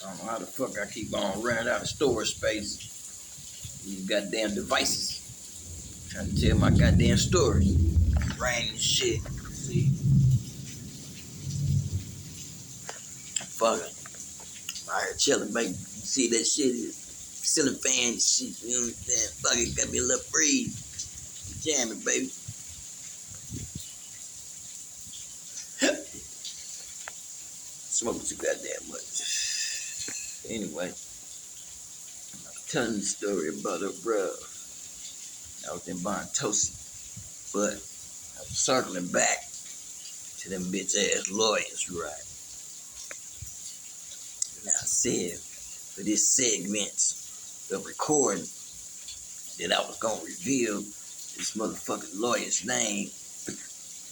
I don't know how the fuck I keep on running out of storage space. These goddamn devices. Trying to tell my goddamn story. Rain and shit. See? Fuck it. I'm out here chilling, baby. You see that shit is ceiling fan and shit. You know what I'm saying? Fuck it, got me a little breeze. Jamming, baby. Smoking too goddamn much. Anyway, I was telling the story about her bruh. I was in Bontosi, but I was circling back to them bitch ass lawyers, right? Now I said for this segment of recording that I was gonna reveal this motherfucking lawyer's name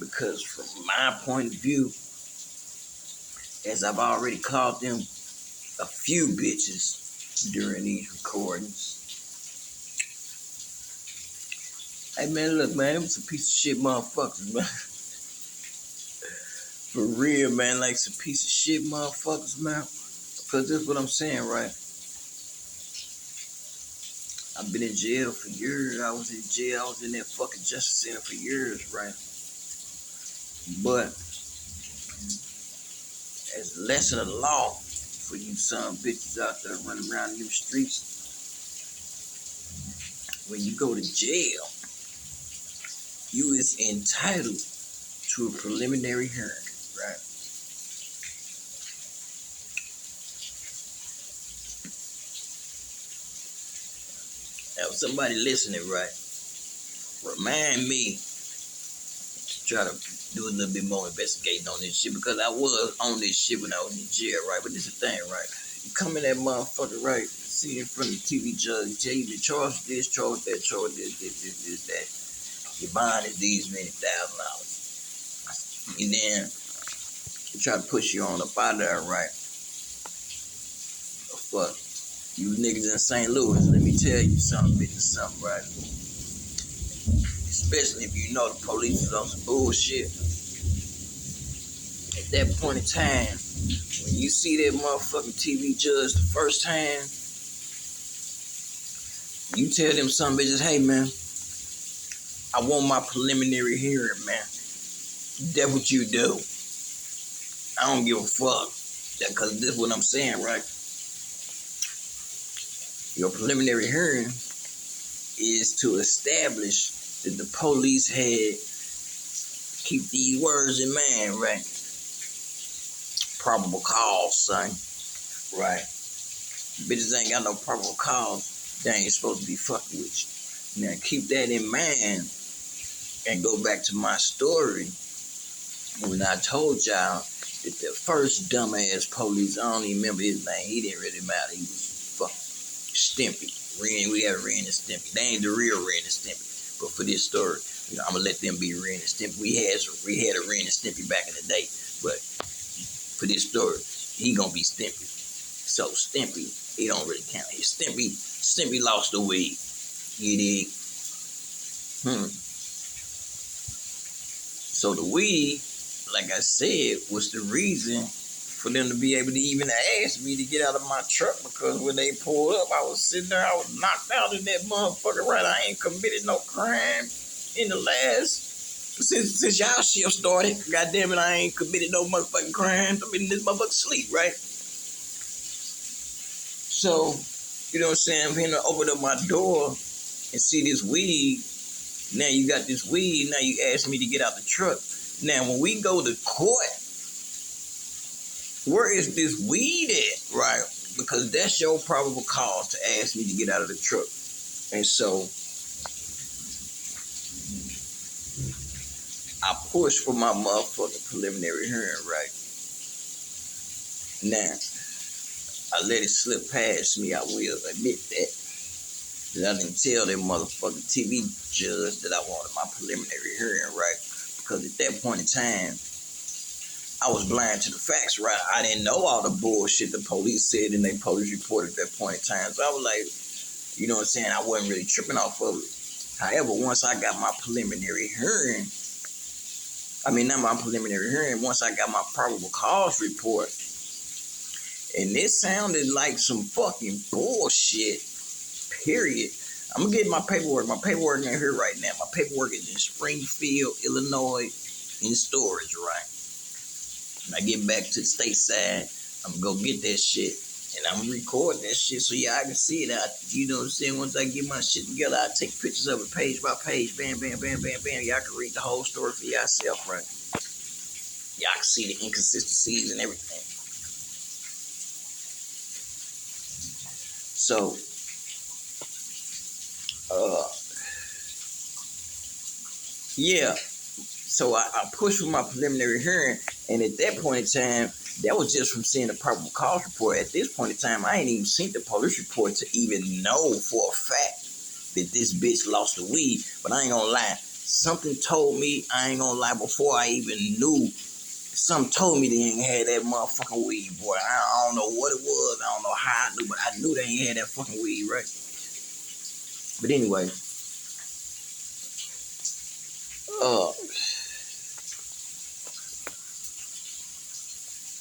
because from my point of view, as I've already called them a few bitches during these recordings. Hey man, look man, them some piece of shit motherfuckers, man. For real, man, like some piece of shit motherfuckers, man. Because that's what I'm saying, right? I've been in jail for years. I was in jail. I was in that fucking justice center for years, right? But as a lesson of law for you some bitches out there running around in them streets, when you go to jail, you is entitled to a preliminary hearing, right? Now, if somebody listening, right, remind me to try to do a little bit more investigating on this shit because I was on this shit when I was in jail, right? But this is the thing, right? You come in that motherfucker, right? See in front of the TV judge, tell you to charge this, charge that, charge this, that. Your bond is these many $1,000. And then they try to push you on up out of there, right? Oh, fuck. You niggas in St. Louis, let me tell you something, right? Especially if you know the police is on some bullshit. At that point in time, when you see that motherfucking TV judge the first time, you tell them some bitches, hey man, I want my preliminary hearing, man. That's what you do. I don't give a fuck. Because this is what I'm saying, right? Your preliminary hearing is to establish that the police had, keep these words in mind, right? Probable cause, son. Right? Bitches ain't got no probable cause. They ain't supposed to be fucking with you. Now keep that in mind and go back to my story when I told y'all that the first dumbass police, I don't even remember his name. He didn't really matter. He was fucking Stimpy. We had Ren and Stimpy. They ain't the real Ren and Stimpy. But for this story, you know, I'm gonna let them be Ren and Stimpy. We had a Ren and Stimpy back in the day, but for this story, he gonna be Stimpy. So Stimpy, he don't really count. Stimpy lost the weed. You dig? So the weed, like I said, was the reason for them to be able to even ask me to get out of my truck, because when they pulled up, I was sitting there, I was knocked out in that motherfucker, right? I ain't committed no crime in the last, since y'all shit started. Goddamn it, I ain't committed no motherfucking crimes. I'm in this motherfucking sleep, right? So, you know what I'm saying? I'm here to open up my door and see this weed. Now you got this weed, now you ask me to get out the truck. Now, when we go to court, where is this weed at, right? Because that's your probable cause to ask me to get out of the truck. And so, I pushed for my motherfucking preliminary hearing, right? Now, I let it slip past me, I will admit that. That I didn't tell that motherfucking TV judge that I wanted my preliminary hearing, right? Because at that point in time, I was blind to the facts, right? I didn't know all the bullshit the police said in their police report at that point in time. So I was like, you know what I'm saying? I wasn't really tripping off of it. However, once I got my preliminary hearing, once I got my probable cause report, And this sounded like some fucking bullshit, period. I'm gonna get my paperwork. My paperwork ain't here right now. My paperwork is in Springfield, Illinois, in storage, right? When I get back to the stateside, I'm gonna go get that shit. And I'm recording that shit so y'all can see it. You know what I'm saying? Once I get my shit together, I take pictures of it page by page. Bam, bam, bam, bam, bam. Y'all can read the whole story for yourself, right? Y'all can see the inconsistencies and everything. So, yeah. So I pushed for my preliminary hearing, and at that point in time, that was just from seeing the probable cause report. At this point in time, I ain't even seen the police report to even know for a fact that this bitch lost the weed. But I ain't gonna lie, something told me, I ain't gonna lie, before I even knew, something told me they ain't had that motherfucking weed, boy. I don't know what it was, I don't know how I knew, but I knew they ain't had that fucking weed, right? But anyway,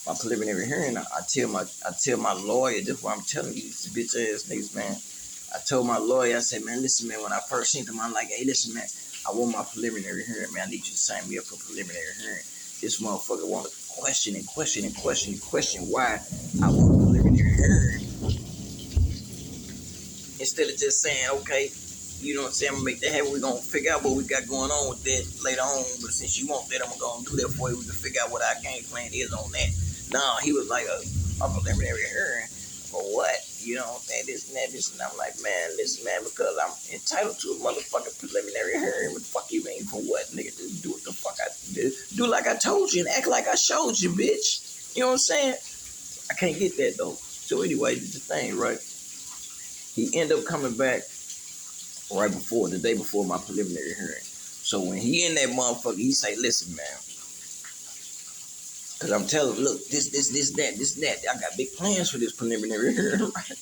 my preliminary hearing, I tell my lawyer, this is what I'm telling you, these bitch ass niggas, man. I told my lawyer, I said, man, listen, man, when I first seen them, I'm like, hey, listen, man, I want my preliminary hearing, man. I need you to sign me up for preliminary hearing. This motherfucker want to question why I want a preliminary hearing. Instead of just saying, okay, you know what I'm saying, I'm gonna make that happen. We're gonna figure out what we got going on with that later on. But since you want that, I'm gonna do that for you. We can figure out what our game plan is on that. Nah, he was like a preliminary hearing for what? You know what I'm saying? This and that, this and that. I'm like, man, listen, man, because I'm entitled to a motherfucking preliminary hearing. What the fuck you mean for what, nigga? Just do what the fuck I did. Do like I told you and act like I showed you, bitch. You know what I'm saying? I can't get that though. So anyway, the thing, right? He ended up coming back right before, the day before my preliminary hearing. So when he in that motherfucker, he say, listen, man, because I'm telling him, look, this, that. I got big plans for this preliminary hearing, right?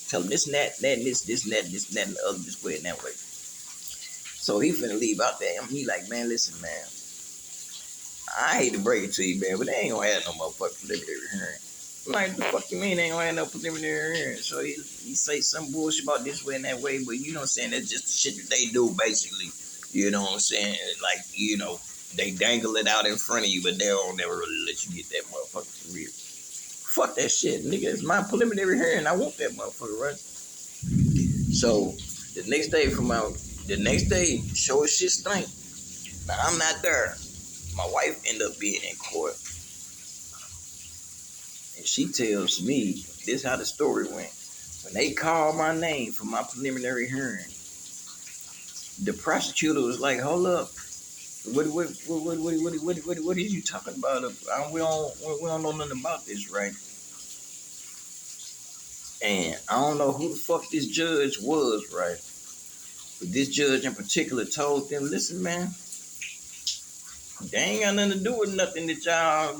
Tell him this and that, this and that, and the other, this way and that way. So he finna leave out there. He like, man, listen, man, I hate to break it to you, man, but they ain't gonna have no motherfucking preliminary hearing. I'm like, the fuck you mean they ain't gonna have no preliminary hearing? So he say some bullshit about this way and that way, but you know what I'm saying? That's just the shit that they do, basically. You know what I'm saying? Like, you know, they dangle it out in front of you, but they don't never really let you get that motherfucker for real. Fuck that shit, nigga. It's my preliminary hearing. I want that motherfucker, right? So the next day, show as shit stink. Now I'm not there. My wife ended up being in court. And she tells me, this how the story went. When they called my name for my preliminary hearing, the prosecutor was like, hold up. What are you talking about? We don't know nothing about this, right? And I don't know who the fuck this judge was, right? But this judge in particular told them, listen, man, they ain't got nothing to do with nothing that y'all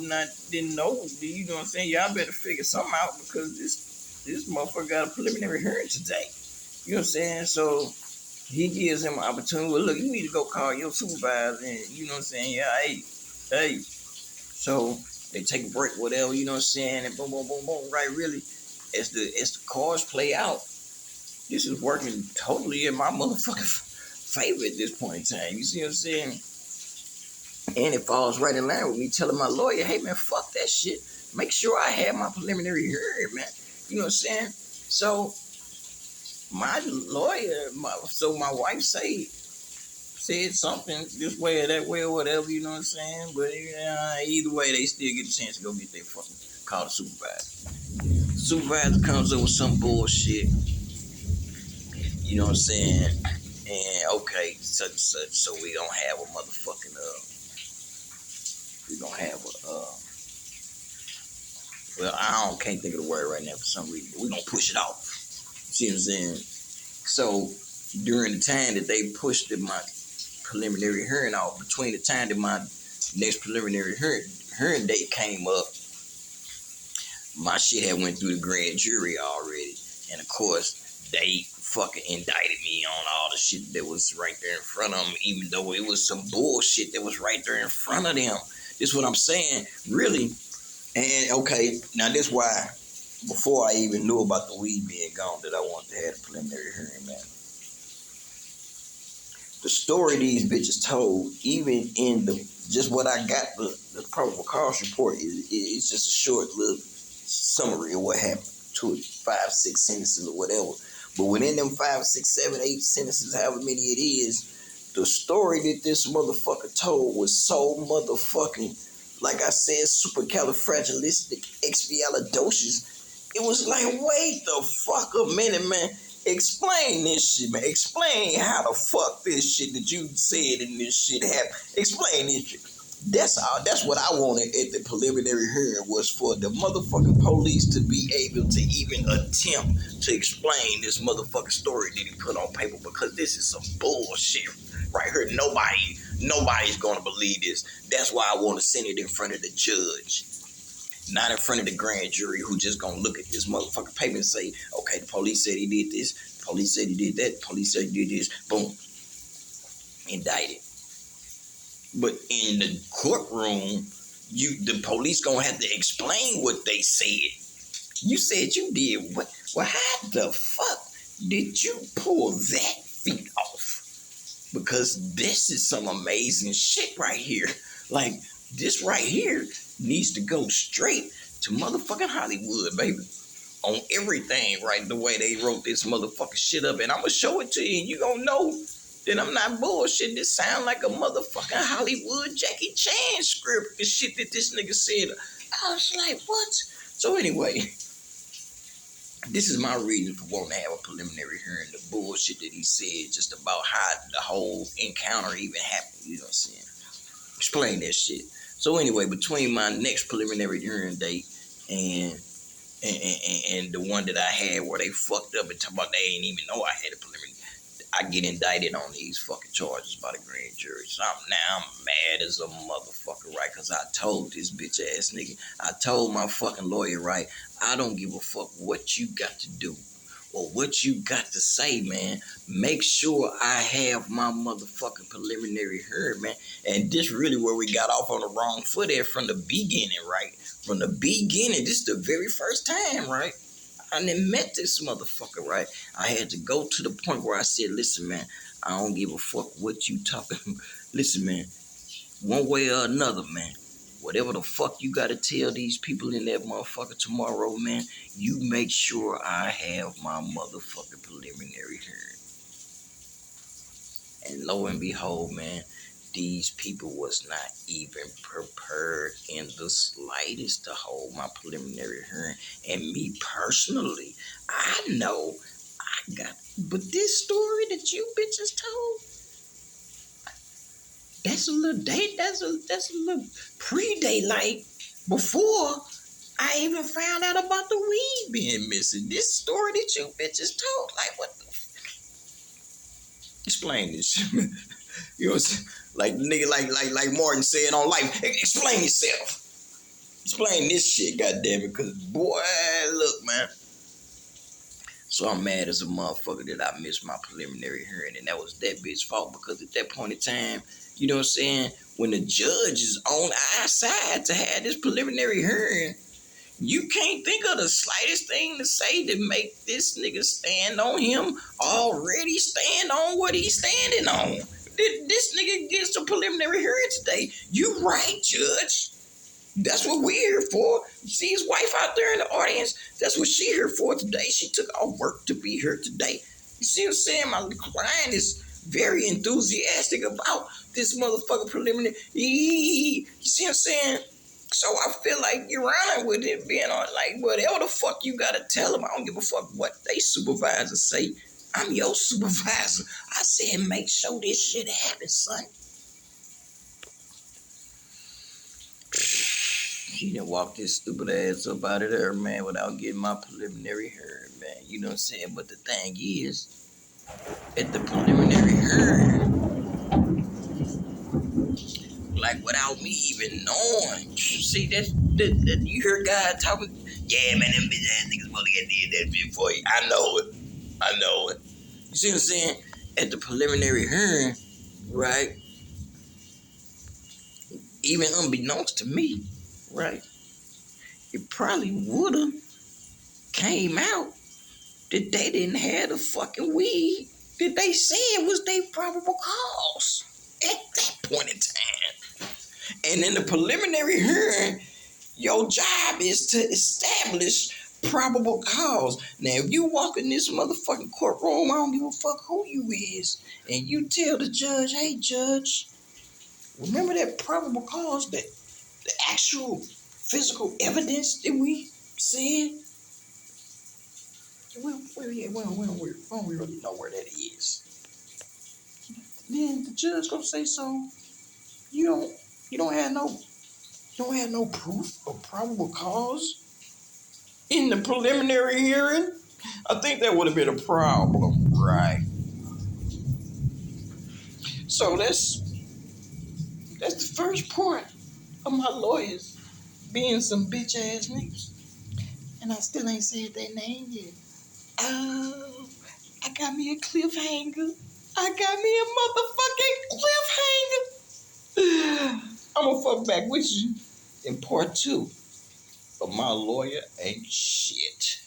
didn't know. You know what I'm saying? Y'all better figure something out because this motherfucker got a preliminary hearing today. You know what I'm saying? So he gives him an opportunity. Well, look, you need to go call your supervisor and you know what I'm saying? Yeah, hey. So they take a break, whatever, you know what I'm saying? And boom, boom, boom, boom, right? Really, as the cards play out, this is working totally in my motherfucking favor at this point in time. You see what I'm saying? And it falls right in line with me telling my lawyer, hey, man, fuck that shit. Make sure I have my preliminary hearing, man. You know what I'm saying? So my lawyer, my wife said something this way or that way or whatever, you know what I'm saying? But either way, they still get a chance to go get their fucking call the supervisor. The supervisor comes up with some bullshit, you know what I'm saying? And okay, such and such, so we don't have a motherfucking we don't have a well, can't think of the word right now for some reason, but we're gonna push it off. See what I'm saying? So during the time that they pushed my preliminary hearing off, between the time that my next preliminary hearing date came up, my shit had went through the grand jury already. And of course, they fucking indicted me on all the shit that was right there in front of them, even though it was some bullshit that was right there in front of them. This is what I'm saying. Really, And okay, now this why before I even knew about the weed being gone that I wanted to have a preliminary hearing, man. The story these bitches told, even in the just what I got the probable cause report is just a short little summary of what happened. 5, 6 sentences or whatever. But within them 5, 6, 7, 8 sentences, however many it is, the story that this motherfucker told was so motherfucking, like I said, supercalifragilisticexpialidocious. It was like, wait the fuck a minute, man. Explain this shit, man. Explain how the fuck this shit that you said in this shit happened. Explain this shit. That's all. That's what I wanted at the preliminary hearing, was for the motherfucking police to be able to even attempt to explain this motherfucking story that he put on paper, because this is some bullshit right here. Nobody's gonna believe this. That's why I want to send it in front of the judge, not in front of the grand jury, who just gonna look at this motherfucking paper and say, okay, the police said he did this, the police said he did that, the police said he did this, boom, indicted. But in the courtroom, the police gonna have to explain what they said. You said you did what? Well, how the fuck did you pull that feat off? Because this is some amazing shit right here. Like, this right here needs to go straight to motherfucking Hollywood, baby. On everything, right? The way they wrote this motherfucking shit up. And I'm gonna show it to you, and you gonna know that I'm not bullshit. This sound like a motherfucking Hollywood Jackie Chan script. The shit that this nigga said. I was like, what? So anyway, this is my reason for wanting to have a preliminary hearing. The bullshit that he said just about how the whole encounter even happened. You know what I'm saying? Explain that shit. So anyway, between my next preliminary hearing date and the one that I had where they fucked up and talking about they ain't even know I had a preliminary, I get indicted on these fucking charges by the grand jury. So I'm mad as a motherfucker, right? Because I told this bitch ass nigga, I told my fucking lawyer, right, I don't give a fuck what you got to do or what you got to say, man. Make sure I have my motherfucking preliminary hearing, man. And this really where we got off on the wrong foot there from the beginning, right? From the beginning, this is the very first time, right? I done met this motherfucker, right? I had to go to the point where I said, listen, man, I don't give a fuck what you talking. Listen, man, one way or another, man, whatever the fuck you gotta tell these people in that motherfucker tomorrow, man, you make sure I have my motherfucking preliminary hearing. And lo and behold, man, these people was not even prepared in the slightest to hold my preliminary hearing. And me personally, I know I got, but this story that you bitches told, that's a little date, that's a little pre-daylight before I even found out about the weed being missing. This story that you bitches told, like, what the explain this shit. You know what I'm saying? Like nigga, like Martin said on Life, explain yourself. Explain this shit, goddamn it, cause boy, look, man. So I'm mad as a motherfucker that I missed my preliminary hearing, and that was that bitch's fault, because at that point in time, you know what I'm saying, when the judge is on our side to have this preliminary hearing, you can't think of the slightest thing to say to make this nigga stand on him already stand on what he's standing on. This nigga gets a preliminary hearing today. You right, Judge. That's what we're here for. You see his wife out there in the audience? That's what she here for today. She took off work to be here today. You see what I'm saying? My client is very enthusiastic about this motherfucking preliminary. You see what I'm saying? So I feel like you're running with it being on, like, whatever the fuck you gotta tell them. I don't give a fuck what they supervisor say. I'm your supervisor. I said make sure this shit happens, son. He done walked his stupid ass up out of there, man, without getting my preliminary hearing, man. You know what I'm saying? But the thing is, at the preliminary hearing, like without me even knowing. See, that you hear God talking, yeah, man, them bitch ass niggas supposed to get did that shit for you. I know it. You see what I'm saying? At the preliminary hearing, right? Even unbeknownst to me, right? it probably would have came out that they didn't have the fucking weed that they said was their probable cause at that point in time. And in the preliminary hearing, your job is to establish probable cause. Now, if you walk in this motherfucking courtroom, I don't give a fuck who you is, and you tell the judge, hey, judge, remember that probable cause, that the actual physical evidence that we said? We don't really know where that is. Then the judge gonna say, so you don't have no proof of probable cause in the preliminary hearing? I think that would have been a problem, right? So that's the first part of my lawyers being some bitch ass niggas. And I still ain't said their name yet. Oh, I got me a cliffhanger. I got me a motherfucking cliffhanger. I'm gonna fuck back with you in part 2. But my lawyer ain't shit.